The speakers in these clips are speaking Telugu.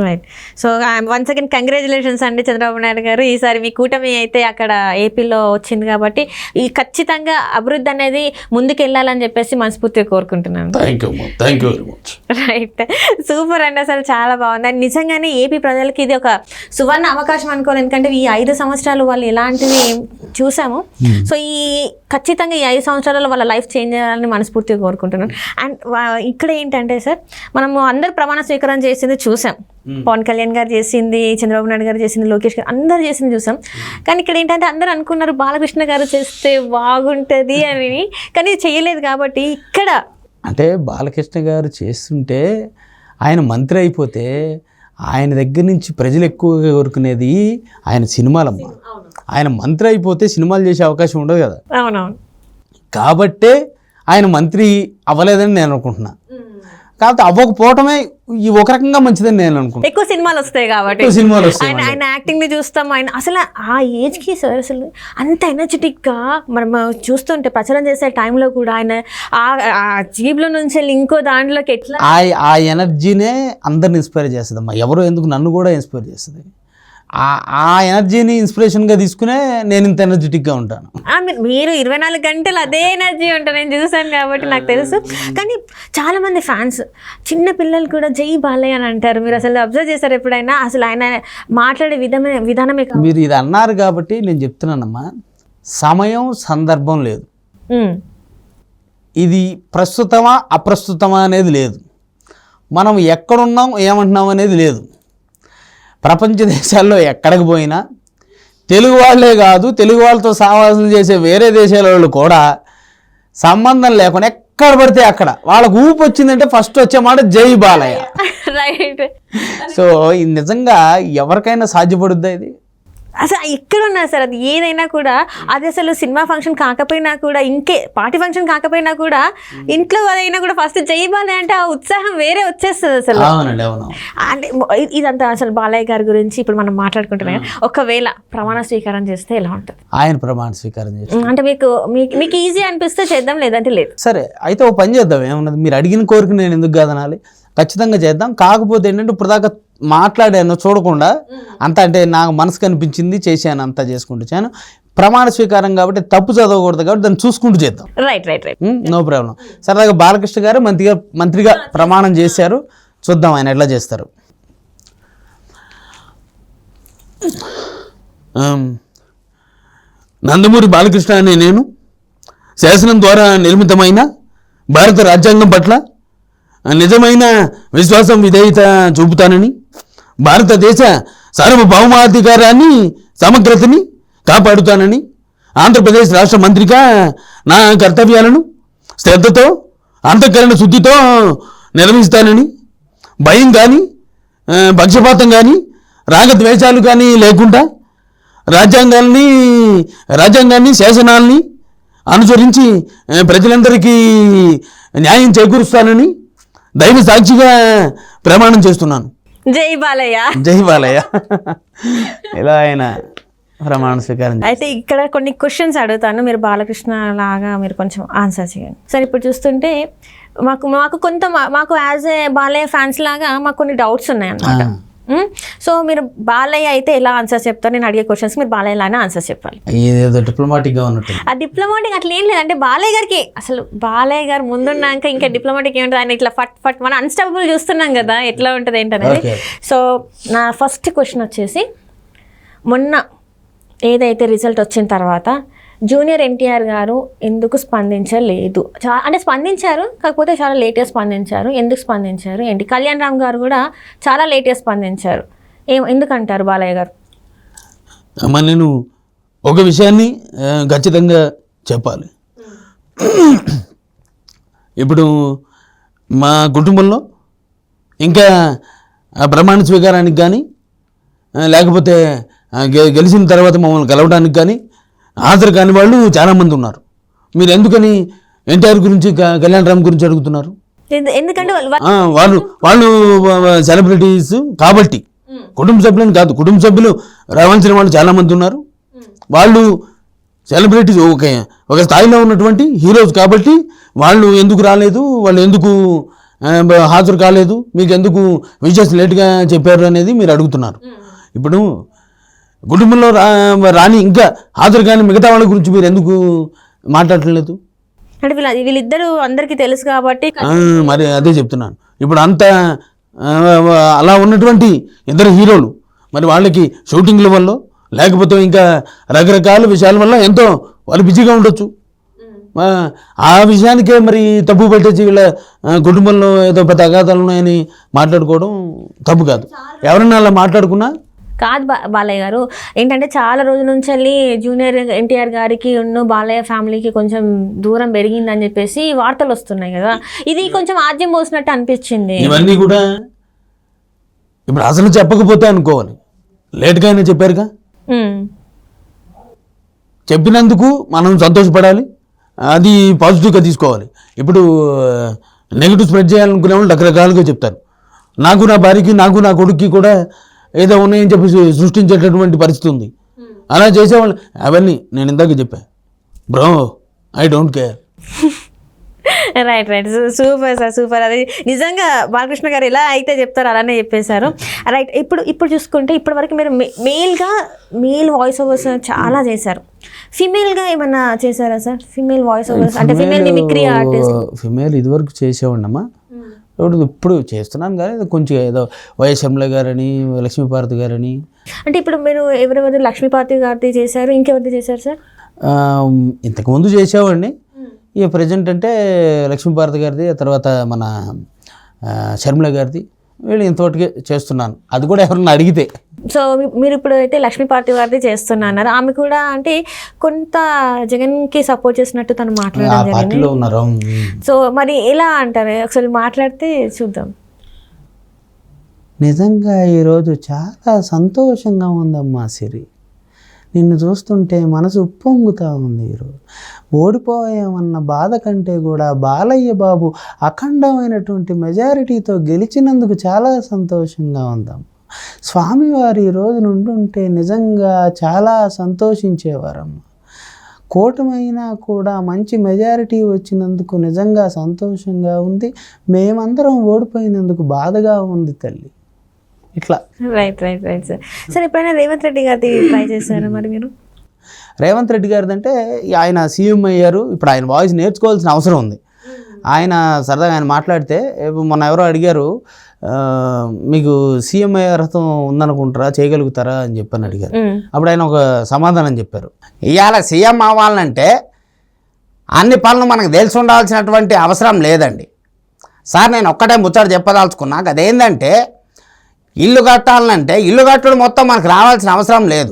Right. So once again congratulations అండి చంద్రబాబు నాయుడు గారు. ఈసారి మీ కూటమి అయితే అక్కడ ఏపీలో వచ్చింది కాబట్టి ఈ ఖచ్చితంగా అభివృద్ధి అనేది ముందుకు వెళ్ళాలని చెప్పేసి మనస్ఫూర్తిగా కోరుకుంటున్నాను. Thank you very much. Right, super అండి, అసలు చాలా బాగుంది. అండ్ నిజంగానే ఏపీ ప్రజలకి ఇది ఒక సువర్ణ అవకాశం అనుకోవాలి. ఎందుకంటే ఈ 5 సంవత్సరాలు వాళ్ళు ఇలాంటివి చూసాము. సో ఈ ఖచ్చితంగా ఈ 5 సంవత్సరాలలో వాళ్ళ లైఫ్ చేంజ్ చేయాలని మనస్ఫూర్తిగా కోరుకుంటున్నాను. అండ్ ఇక్కడ ఏంటంటే సార్, మనము అందరు ప్రమాణ స్వీకారం చేసింది చూసాం. పవన్ కళ్యాణ్ గారు చేసింది, చంద్రబాబు నాయుడు గారు చేసింది, లోకేష్ గారు అందరు చేసింది చూసాం. కానీ ఇక్కడ ఏంటంటే అందరూ అనుకున్నారు బాలకృష్ణ గారు చేస్తే బాగుంటుంది అని, కానీ చేయలేదు. కాబట్టి ఇక్కడ అంటే బాలకృష్ణ గారు చేస్తుంటే ఆయన మంత్రి అయిపోతే ఆయన దగ్గర నుంచి ప్రజలు ఎక్కువగా కోరుకునేది ఆయన సినిమాలమ్మ. ఆయన మంత్రి అయిపోతే సినిమాలు చేసే అవకాశం ఉండదు కదా. అవునవును. కాబట్టే ఆయన మంత్రి అవ్వలేదని నేను అనుకుంటున్నా. కాకపోతే అవ్వకపోవటమే ఈ ఒక రకంగా మంచిదని నేను అనుకుంటున్నాను. ఎక్కువ సినిమాలు వస్తాయి కాబట్టి సినిమాలు వస్తాయి. ఆయన యాక్టింగ్ ని చూస్తాం. ఆయన అసలు ఆ ఏజ్ కి సార్ అసలు అంత ఎనర్జెటిక్ గా మనం చూస్తుంటే ప్రచారం చేసే టైంలో కూడా ఆయన ఆ జీబ్లో నుంచి వెళ్ళి ఇంకో దాంట్లోకి ఎట్లా ఆ ఎనర్జీనే అందరిని ఇన్స్పైర్ చేస్తుంది అమ్మా. ఎవరో ఎందుకు నన్ను కూడా ఇన్స్పైర్ చేస్తుంది. ఆ ఎనర్జీని ఇన్స్పిరేషన్గా తీసుకునే నేను ఇంత ఎనర్జెటిక్గా ఉంటాను. మీరు 24 గంటలు అదే ఎనర్జీ ఉంటారు, నేను చూసాను కాబట్టి నాకు తెలుసు. కానీ చాలామంది ఫ్యాన్స్ చిన్న పిల్లలు కూడా జై బాలయ్య అని అంటారు. మీరు అసలు అబ్జర్వ్ చేశారు ఎప్పుడైనా? అసలు ఆయన మాట్లాడే విధానమే మీరు ఇది అన్నారు కాబట్టి నేను చెప్తున్నానమ్మా, సమయం సందర్భం లేదు. ఇది ప్రస్తుతమా అప్రస్తుతమా అనేది లేదు. మనం ఎక్కడున్నాం ఏమంటున్నాం అనేది లేదు. ప్రపంచ దేశాల్లో ఎక్కడికి పోయినా తెలుగు వాళ్ళే కాదు, తెలుగు వాళ్ళతో సహవాసం చేసే వేరే దేశాల వాళ్ళు కూడా సంబంధం లేకుండా ఎక్కడ పడితే అక్కడ వాళ్ళకు ఊపు వచ్చిందంటే ఫస్ట్ వచ్చే మాట జై బాలయ్య. రైట్. సో ఇది నిజంగా ఎవరికైనా సాధ్యపడుద్దా? ఇది అసలు ఎక్కడున్నా సార్, అది ఏదైనా కూడా, అది అసలు సినిమా ఫంక్షన్ కాకపోయినా కూడా, ఇంకే పార్టీ ఫంక్షన్ కాకపోయినా కూడా, ఇంట్లో అదైనా కూడా ఫస్ట్ జై బాలయ్య అంటే ఆ ఉత్సాహం వేరే వచ్చేస్తుంది అసలు. అంటే ఇదంతా అసలు బాలయ్య గారి గురించి ఇప్పుడు మనం మాట్లాడుకుంటున్నాం. ఒకవేళ ప్రమాణ స్వీకారం చేస్తే ఎలా ఉంటుంది? ఆయన ప్రమాణ స్వీకారం చేస్తే అంటే మీకు ఈజీ అనిపిస్తే చేద్దాం, లేదంటే లేదు. సరే అయితే ఓ పని చేద్దాం. ఏమన్నది, మీరు అడిగిన కోరిక నేను ఎందుకు కాదనాలి? ఖచ్చితంగా చేద్దాం. కాకపోతే ఏంటంటే ఇప్పుడు దాకా మాట్లాడాను చూడకుండా అంత, అంటే నాకు మనసుకు అనిపించింది చేశాను, అంతా చేసుకుంటూ చాను. ప్రమాణ స్వీకారం కాబట్టి తప్పు చదవకూడదు కాబట్టి దాన్ని చూసుకుంటూ చేద్దాం. Right right right, no problem. సరదాగా బాలకృష్ణ గారు మంత్రిగా ప్రమాణం చేశారు, చూద్దాం ఆయన ఎట్లా చేస్తారు. నందమూరి బాలకృష్ణ అనే నేను శాసనం ద్వారా నిర్మితమైన భారత రాజ్యాంగం పట్ల నిజమైన విశ్వాసం విధేయత చూపుతానని, భారతదేశ సార్వభౌమాధికారాన్ని సమగ్రతని కాపాడుతానని, ఆంధ్రప్రదేశ్ రాష్ట్ర మంత్రిగా నా కర్తవ్యాలను శ్రద్ధతో అంతఃకరణ శుద్ధితో నిర్వహిస్తానని, భయం కానీ పక్షపాతం కానీ రాగద్వేషాలు కానీ లేకుండా రాజ్యాంగాన్ని శాసనాల్ని అనుసరించి ప్రజలందరికీ న్యాయం చేకూరుస్తానని దైవ సాక్షిగా ప్రమాణం చేస్తున్నాను. జై బాలయ్య. జై బాలయ్య. ఇలా ఆయన ప్రమాణ స్వీకారం. అయితే ఇక్కడ కొన్ని క్వశ్చన్స్ అడుగుతాను, మీరు బాలకృష్ణ లాగా మీరు కొంచెం ఆన్సర్ చేయండి. సరే, ఇప్పుడు చూస్తుంటే మాకు యాజ్ ఏ బాలయ్య ఫ్యాన్స్ లాగా మాకు కొన్ని డౌట్స్ ఉన్నాయి అన్నమాట. సో మీరు బాలయ్య అయితే ఎలా ఆన్సర్ చెప్తారు? నేను అడిగే క్వశ్చన్స్ మీరు బాలయ్య లానే ఆన్సర్ చెప్పాలి. ఏదో డిప్లొమాటిక్గా ఉన్నట్టు. ఆ డిప్లొమాటిక్ అట్లా ఏం లేదంటే బాలయ్య గారికి అసలు బాలయ్య గారు ముందున్నాక ఇంకా డిప్లొమాటిక్ ఏముంటుంది? ఆయన ఇట్లా ఫట్ మనం అన్స్టాపబుల్ చూస్తున్నాం కదా, ఎట్లా ఉంటుంది ఏంటనేది. సో నా ఫస్ట్ క్వశ్చన్ వచ్చేసి, మొన్న ఏదైతే రిజల్ట్ వచ్చిన తర్వాత జూనియర్ ఎన్టీఆర్ గారు ఎందుకు స్పందించలేదు? అంటే స్పందించారు, కాకపోతే చాలా లేట్గా స్పందించారు. ఎందుకు స్పందించారు ఏంటి? కళ్యాణ్ రామ్ గారు కూడా చాలా లేట్గా స్పందించారు. ఎందుకంటారు బాలయ్య గారు? అమ్మ, నేను ఒక విషయాన్ని ఖచ్చితంగా చెప్పాలి. ఇప్పుడు మా కుటుంబంలో ఇంకా ప్రమాణ స్వీకారానికి కానీ, లేకపోతే గెలిచిన తర్వాత మమ్మల్ని కలవడానికి కానీ హాజరు కాని వాళ్ళు చాలామంది ఉన్నారు. మీరు ఎందుకని ఎన్టీఆర్ గురించి కళ్యాణ్ రామ్ గురించి అడుగుతున్నారు? ఎందుకంటే వాళ్ళు సెలబ్రిటీస్ కాబట్టి, కుటుంబ సభ్యులని కాదు. కుటుంబ సభ్యులు రావాల్సిన వాళ్ళు చాలామంది ఉన్నారు. వాళ్ళు సెలబ్రిటీస్ ఒక స్థాయిలో ఉన్నటువంటి హీరోస్ కాబట్టి వాళ్ళు ఎందుకు రాలేదు, వాళ్ళు ఎందుకు హాజరు కాలేదు, మీకు ఎందుకు విజయస్ లేట్గా చెప్పారు అనేది మీరు అడుగుతున్నారు. ఇప్పుడు కుటుంబంలో రాని ఇంకా హాజరు కాని మిగతా వాళ్ళ గురించి మీరు ఎందుకు మాట్లాడలేదు? అంటే వీళ్ళిద్దరూ అందరికీ తెలుసు కాబట్టి మరి అదే చెప్తున్నాను. ఇప్పుడు అంత అలా ఉన్నటువంటి ఇద్దరు హీరోలు మరి వాళ్ళకి షూటింగ్ల వల్ల లేకపోతే ఇంకా రకరకాల విషయాల వల్ల ఎంతో వాళ్ళు బిజీగా ఉండొచ్చు. ఆ విషయానికే మరి తప్పు పెట్టేసి వీళ్ళ కుటుంబంలో ఏదో పెద్ద అగాధాలు ఉన్నాయని మాట్లాడుకోవడం తప్పు కాదు. ఎవరన్నా అలా మాట్లాడుకున్నా కాదు బాలయ్య గారు. ఏంటంటే చాలా రోజుల నుంచి వెళ్ళి జూనియర్ ఎన్టీఆర్ గారికి బాలయ్య ఫ్యామిలీకి కొంచెం దూరం పెరిగిందని చెప్పేసి వార్తలు వస్తున్నాయి కదా, ఇది కొంచెం ఆద్యం పోసినట్టు అనిపించింది. ఇవన్నీ కూడా ఇప్పుడు అసలు చెప్పకపోతే అనుకోవాలి, లేట్గా అయినా చెప్పారుగా, చెప్పినందుకు మనం సంతోషపడాలి, అది పాజిటివ్గా తీసుకోవాలి. ఇప్పుడు నెగిటివ్ స్ప్రెడ్ చేయాలనుకునే వాళ్ళు రకరకాలుగా చెప్తారు. నాకు నా భార్యకి నాకు నా కొడుక్కి కూడా ఏదో ఉన్నాయని చెప్పి సృష్టించేటటువంటి పరిస్థితి ఉంది. అలా చేసేవాళ్ళు అవన్నీ నేను ఇందాక చెప్పాను. Bro I don't care. Right right super sir, super. అది నిజంగా బాలకృష్ణ గారు ఎలా అయితే చెప్తారో అలానే చెప్పేశారు. రైట్. ఇప్పుడు చూసుకుంటే ఇప్పటి వరకు మీరు మేల్ వాయిస్ ఓవర్స్ చాలా చేశారు. ఫిమేల్గా ఏమన్నా చేశారా సార్? ఫిమేల్ వాయిస్ ఓవర్స్ అంటే ఫిమేల్ మిమిక్రీ ఆర్టిస్ట్. ఫిమేల్ ఇదివరకు చేసేవాడినమ్మా, ఇప్పుడు చేస్తున్నాను కానీ కొంచెం ఏదో వైఎస్ షర్మిల గారని, లక్ష్మీపార్వతి గారని. అంటే ఇప్పుడు మీరు ఎవరెవరు? లక్ష్మీపార్వతి గారిది చేశారు, ఇంకెవరిది చేశారు సార్? ఇంతకుముందు చేసేవాడిని. ఇక ప్రజెంట్ అంటే లక్ష్మీపార్వతి గారిది, తర్వాత మన షర్మిల గారిది, వీళ్ళు ఇంతవరకే చేస్తున్నాను. అది కూడా ఎవరన్నా అడిగితే. సో మీరు ఇప్పుడు అయితే లక్ష్మీపార్వతి గారిది చేస్తున్నారు. ఆమె కూడా అంటే కొంత జగన్కి సపోర్ట్ చేసినట్టు తను మాట్లాడడం జరిగింది. సో మరి ఎలా అంటారు? ఒకసారి మాట్లాడితే చూద్దాం. నిజంగా ఈరోజు చాలా సంతోషంగా ఉందమ్మా సిరి, నిన్ను చూస్తుంటే మనసు ఉప్పొంగుతూ ఉంది. ఈరోజు ఓడిపోయామన్న బాధ కంటే కూడా బాలయ్య బాబు అఖండమైనటువంటి మెజారిటీతో గెలిచినందుకు చాలా సంతోషంగా ఉందమ్మా. స్వామివారు ఈరోజు నుండుంటే నిజంగా చాలా సంతోషించేవారమ్మా. కూటమైనా కూడా మంచి మెజారిటీ వచ్చినందుకు నిజంగా సంతోషంగా ఉంది. మేమందరం ఓడిపోయినందుకు బాధగా ఉంది తల్లి. ఇట్లా. Right right right sir. Sir ఎప్పుడైనా రేవంత్ రెడ్డి గారిది ట్రై చేశారా మరి మీరు? రేవంత్ రెడ్డి గారిది అంటే ఆయన సీఎం అయ్యారు, ఇప్పుడు ఆయన వాయిస్ నేర్చుకోవాల్సిన అవసరం ఉంది. ఆయన సరదాగా ఆయన మాట్లాడితే మొన్న ఎవరో అడిగారు, మీకు సీఎం అయ్యే అర్హత ఉందనుకుంటారా, చేయగలుగుతారా అని చెప్పని అడిగారు. అప్పుడు ఆయన ఒక సమాధానం చెప్పారు, ఇవాళ సీఎం అవ్వాలంటే అన్ని పనులు మనకు తెలిసి ఉండాల్సినటువంటి అవసరం లేదండి సార్. నేను ఒక్కటే ముచ్చట చెప్పదలుచుకున్నా, అదేంటంటే ఇల్లు కట్టాలంటే ఇల్లు కట్టడం మొత్తం మనకు రావాల్సిన అవసరం లేదు.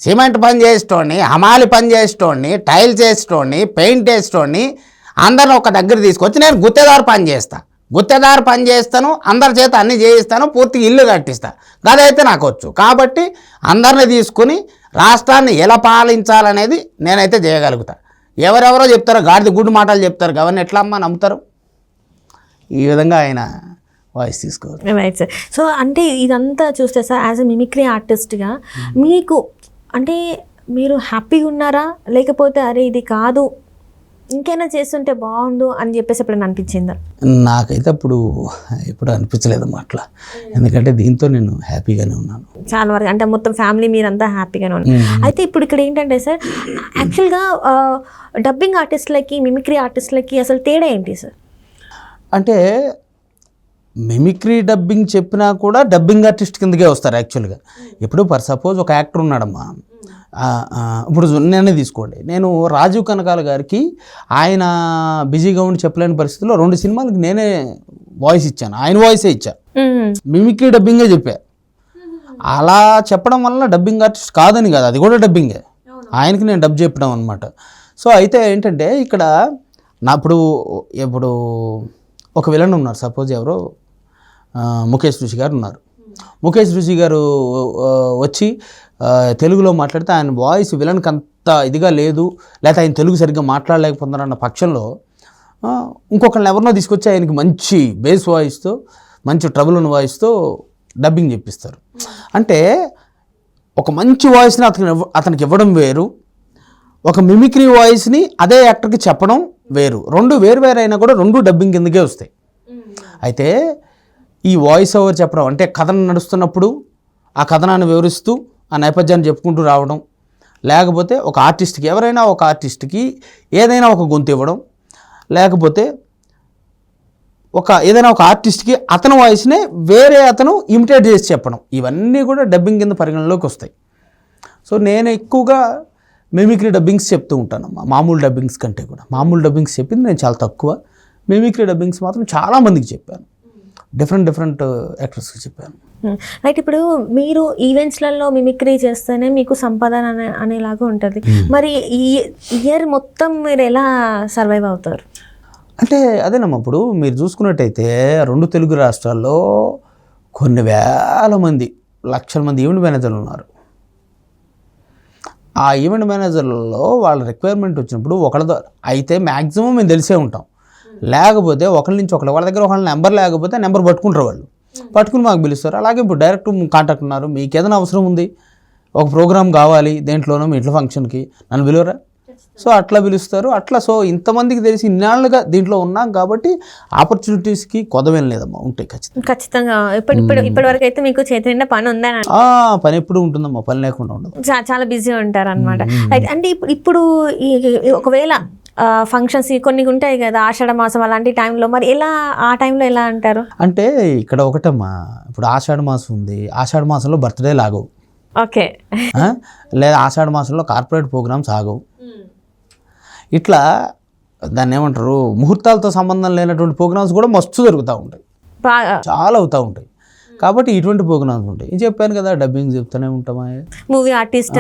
సిమెంట్ పని చేసేటోడిని, హమాలి పని చేసేటోడిని, టైల్స్ వేసేటోడిని, పెయింట్ వేసేటోడిని అందరిని ఒక దగ్గర తీసుకొచ్చి నేను గుత్తేదారు పని చేస్తాను, అందరి చేత అన్నీ చేయిస్తాను, పూర్తిగా ఇల్లు కట్టిస్తాను. అదైతే నాకు వచ్చు. కాబట్టి అందరిని తీసుకుని రాష్ట్రాన్ని ఎలా పాలించాలనేది నేనైతే చేయగలుగుతా. ఎవరెవరో చెప్తారో గాడిద గుడ్డు మాటలు చెప్తారు, అవన్నీ ఎట్లా అమ్మా నమ్ముతారు? ఈ విధంగా ఆయన వాయిస్ తీసుకోవాలి. Right sir. సో అంటే ఇదంతా చూస్తే సార్ యాజ్ ఎ మిమిక్రీ ఆర్టిస్ట్గా మీకు అంటే మీరు హ్యాపీగా ఉన్నారా, లేకపోతే అరే ఇది కాదు ఇంకైనా చేస్తుంటే బాగుండు అని చెప్పేసి ఎప్పుడైనా అనిపించిందా? నాకైతే ఎప్పుడు అనిపించలేదమ్మా అట్లా. ఎందుకంటే దీంతో నేను హ్యాపీగానే ఉన్నాను చాలా వరకు. అంటే మొత్తం ఫ్యామిలీ మీరంతా హ్యాపీగానే ఉన్నారు. అయితే ఇప్పుడు ఇక్కడ ఏంటంటే సార్, యాక్చువల్గా డబ్బింగ్ ఆర్టిస్టులకి మిమిక్రీ ఆర్టిస్టులకి అసలు తేడా ఏంటి సార్? అంటే మిమిక్రీ డబ్బింగ్ చెప్పినా కూడా డబ్బింగ్ ఆర్టిస్ట్ కిందకే వస్తారు యాక్చువల్గా. ఇప్పుడు ఫర్ సపోజ్ ఒక యాక్టర్ ఉన్నాడమ్మా, ఇప్పుడు నేనే తీసుకోండి, నేను రాజీవ్ కనకాల గారికి ఆయన బిజీగా ఉండి చెప్పలేని పరిస్థితుల్లో 2 సినిమాలకు నేనే వాయిస్ ఇచ్చాను, ఆయన వాయిసే ఇచ్చా, మిమిక్రీ డబ్బింగే చెప్పా. అలా చెప్పడం వల్ల డబ్బింగ్ ఆర్టిస్ట్ కాదని కాదు, అది కూడా డబ్బింగే, ఆయనకి నేను డబ్ చెప్పడం అనమాట. సో అయితే ఏంటంటే ఇక్కడ ఇప్పుడు ఒక విలన్ ఉన్నారు, సపోజ్ ఎవరో ముఖేష్ ఋషి గారు ఉన్నారు. ముఖేష్ ఋషి గారు వచ్చి తెలుగులో మాట్లాడితే ఆయన వాయిస్ విలన్కి అంత ఇదిగా లేదు, లేకపోతే ఆయన తెలుగు సరిగ్గా మాట్లాడలేకపోతున్నారన్న పక్షంలో ఇంకొకరిని ఎవరినో తీసుకొచ్చి ఆయనకి మంచి బేస్ వాయిస్తో, మంచి ట్రబుల్ ఉన్న వాయిస్తో డబ్బింగ్ చెప్పిస్తారు. అంటే ఒక మంచి వాయిస్ని అతనికి ఇవ్వడం వేరు, ఒక మిమిక్రీ వాయిస్ని అదే యాక్టర్కి చెప్పడం వేరు. 2 వేరు అయినా కూడా 2 డబ్బింగ్ కిందకే వస్తాయి. అయితే ఈ వాయిస్ ఓవర్ చెప్పడం అంటే కథనం నడుస్తున్నప్పుడు ఆ కథనాన్ని వివరిస్తూ ఆ నేపథ్యాన్ని చెప్పుకుంటూ రావడం, లేకపోతే ఒక ఆర్టిస్ట్కి ఎవరైనా ఒక ఆర్టిస్ట్కి ఏదైనా ఒక గొంతు ఇవ్వడం, లేకపోతే ఏదైనా ఒక ఆర్టిస్ట్కి అతని వాయిస్నే వేరే అతను ఇమిటేట్ చేసి చెప్పడం, ఇవన్నీ కూడా డబ్బింగ్ కింద పరిగణలోకి వస్తాయి. సో నేను ఎక్కువగా మిమిక్రీ డబ్బింగ్స్ చెప్తూ ఉంటానమ్మా, మామూలు డబ్బింగ్స్ కంటే కూడా. మామూలు డబ్బింగ్స్ చెప్పింది నేను చాలా తక్కువ, మిమిక్రీ డబ్బింగ్స్ మాత్రం చాలామందికి చెప్పాను, డిఫరెంట్ యాక్టర్స్కి చెప్పాను. రైట్. ఇప్పుడు మీరు ఈవెంట్స్లలో మిమిక్రీ చేస్తేనే మీకు సంపాదన అనేలాగా ఉంటుంది. మరి ఈ ఇయర్ మొత్తం మీరు ఎలా సర్వైవ్ అవుతారు? అంటే అదేనమ్మా, ఇప్పుడు మీరు చూసుకున్నట్టయితే 2 తెలుగు రాష్ట్రాల్లో కొన్ని వేల మంది, లక్షల మంది ఈవెంట్ మేనేజర్లు ఉన్నారు. ఆ ఈవెంట్ మేనేజర్లలో వాళ్ళ రిక్వైర్మెంట్ వచ్చినప్పుడు అయితే మ్యాక్సిమం మేము తెలిసే ఉంటాం, లేకపోతే ఒకరి నుంచి ఒకళ్ళు, వాళ్ళ దగ్గర ఒకళ్ళ నెంబర్ లేకపోతే నెంబర్ పట్టుకుంటారు, వాళ్ళు పట్టుకుని మాకు పిలుస్తారు. అలాగే ఇప్పుడు డైరెక్ట్ కాంటాక్ట్ ఉన్నారు, మీకు ఏదైనా అవసరం ఉంది, ఒక ప్రోగ్రామ్ కావాలి దేంట్లోనో మీ ఇంట్లో ఫంక్షన్కి, నన్ను పిలువరా, సో అట్లా పిలుస్తారు. అట్లా సో ఇంతమందికి తెలిసి ఇన్నాళ్ళుగా దీంట్లో ఉన్నాం కాబట్టి ఆపర్చునిటీస్కి కొదవేం లేదమ్మా, ఉంటాయి ఖచ్చితంగా. ఇప్పటి వరకు అయితే మీకు చేతి నిండా పని ఉందని? పని ఎప్పుడు ఉంటుందమ్మా, పని లేకుండా ఉండదు, చాలా బిజీ ఉంటారు అనమాట. అంటే ఇప్పుడు ఒకవేళ ఫంక్షన్స్ కొన్ని ఉంటాయి కదా, ఆషాఢ మాసం అలాంటి టైంలో, మరి ఆ టైంలో ఎలా అంటారు? అంటే ఇక్కడ ఒకటమ్మా, ఇప్పుడు ఆషాఢ మాసం ఉంది, ఆషాఢ మాసంలో బర్త్డే లాగవు, ఓకే, లేదా ఆషాఢ మాసంలో కార్పొరేట్ ప్రోగ్రామ్స్ ఆగవు. ఇట్లా దాన్ని ఏమంటారు, ముహూర్తాలతో సంబంధం లేనటువంటి ప్రోగ్రామ్స్ కూడా మస్తు జరుగుతూ ఉంటాయి, చాలా అవుతూ ఉంటాయి. కాబట్టి ఇటువంటి ప్రోగ్రామ్స్ ఉంటాయి. చెప్పాను కదా, డబ్బింగ్ చెప్తూనే ఉంటామా, మూవీ ఆర్టిస్ట్